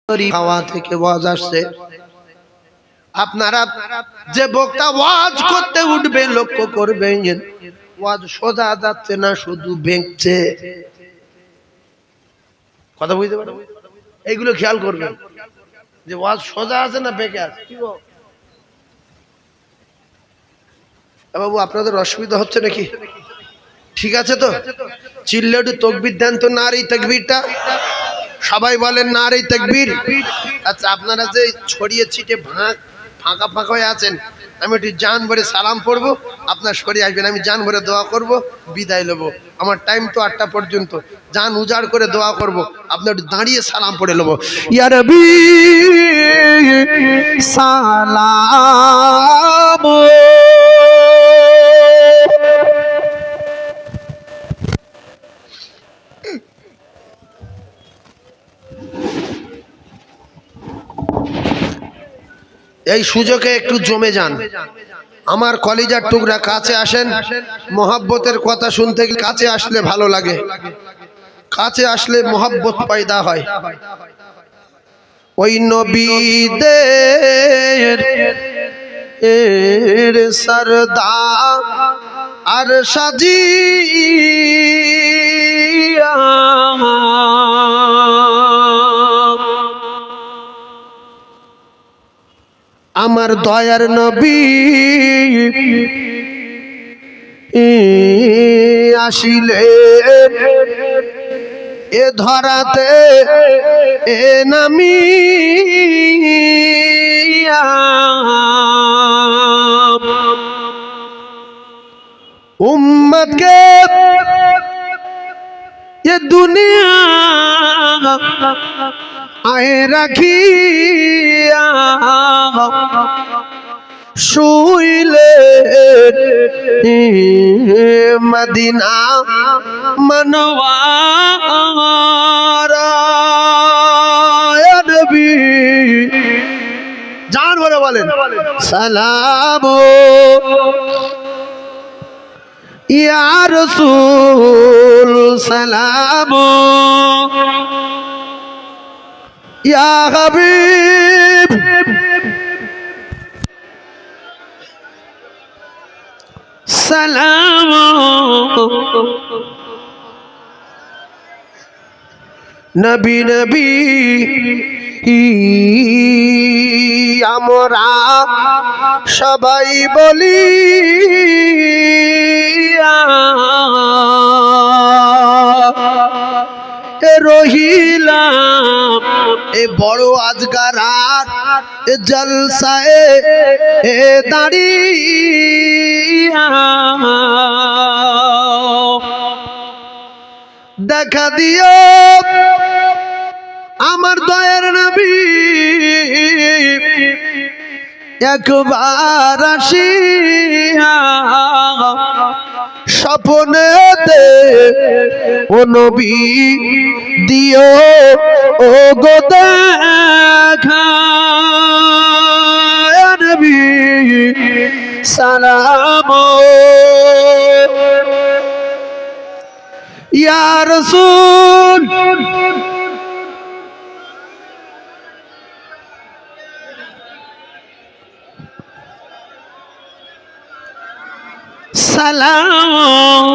হাওয়া থেকে ওয়াজ আসছে। আপনারা যে বক্তা ওয়াজ করতে উঠবে লক্ষ্য করবেন, ওয়াজ সোজা যাচ্ছে না, শুধু বেঁকছে। কথা বুঝতে পারেন? এইগুলো খেয়াল করবেন যে ওয়াজ সোজা আছে না বেঁকে আছে। কি গো বাবু, আপনাদের অসুবিধা হচ্ছে নাকি? ঠিক আছে তো? চিল্লে একটু তকবীর দেন তো। নারী তাকবীরটা সবাই বলেন, নারী তাকবীর। আচ্ছা, আপনারা যে ছড়িয়ে ছিটে ফাঁকা ফাঁকা হয়ে আছেন, আমি একটু জান ভরে সালাম পড়বো, আপনার সরিয়ে আসবেন, আমি জান ভরে দোয়া করব, বিদায় নেবো। আমার টাইম তো 8টা পর্যন্ত, জান উজাড় করে দোয়া করব, আপনার একটু দাঁড়িয়ে সালাম পড়ে নেবো। ইয়া রবি সালাম। এই সুযোগে একটু জমে যান, আমার কলিজার টুকরা কাছে আসেন। মহব্বতের কথা শুনতে কাছে আসলে ভালো লাগে, কাছে আসলে মহব্বত পয়দা হয়। ওই নবীদের সরদার আর সাজিয়া আমার দয়ার নবী আসিলে এ ধরাতে এ নামিয়া উম্মতকে এ দুনিয়া আয়ে রাখিয়া শুইলে মদিনা মনওয়ারা নবী জান ভরে বলেন সালাম ইয়া রাসূল, সালাম ইয়া হাবিব, সালাম নবী নবী আমরা সবাই বলি রহিলাম এ বড় আজগারাত জলসায়ে এ দাঁড়িয়া দেখা দিও আমার দয়ার নবী, একবার আসিয়া স্বপ্নেতে ও নবী দিও ও গো দেখা নবী সালাম ইয়া রাসূল, সালাম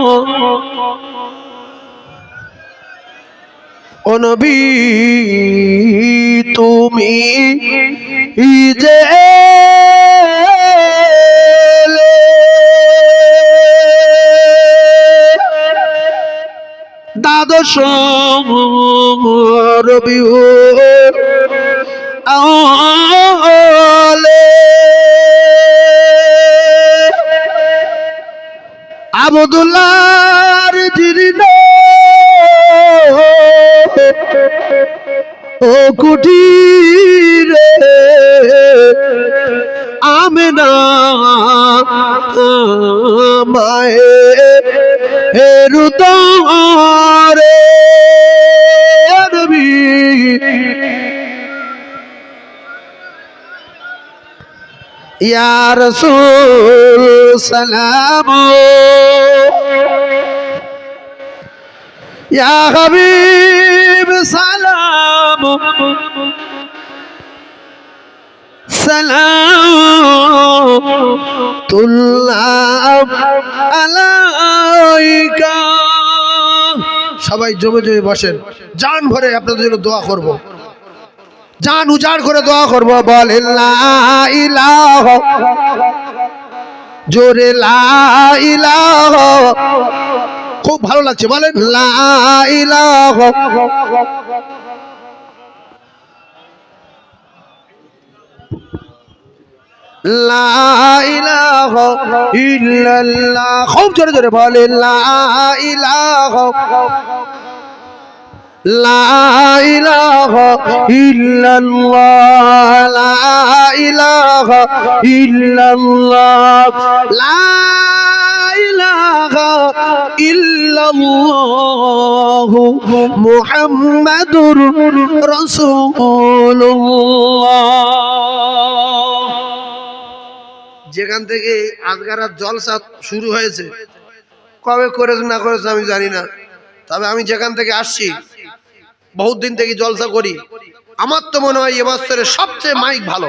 ও নবী তুমি যে দ্বাদশ রবিউল আউয়ালে আব্দুল্লাহর জিরিনে ও কুটিরে আমেনা মায়ের উদরে নবী ইয়া রাসূল, সালাম ইয়া হাবিব, সালাম সালাতুল্লাহ আলাইকা। সবাই জমে জমে বসেন, জান ভরে আপনাদের জন্য দোয়া করব, জান উজাড় করে দোয়া করব। বলেন লা ইলাহা, জোরে লা ইলাহা। খুব ভালো লাগছে, বলেন লা ইলাহা। লা ইলাহা ইল্লাল্লাহ। খুব জোরে জোরে বলেন লা ইলাহা, লা ইলাহা ইল্লাল্লাহ, লা ইলাহা ইল্লাল্লাহ, লা ইলাহা ইল্লাল্লাহ মুহাম্মাদুর রাসূলুল্লাহ। যেখান থেকে আজগারার জলসা শুরু হয়েছে, কবে করেছে না করেছে আমি জানি না, তবে আমি যেখান থেকে আসছি বহুত দিন থেকে জলসা করি, আমার তো মনে হয় এবছরের সবচেয়ে মাইক ভালো।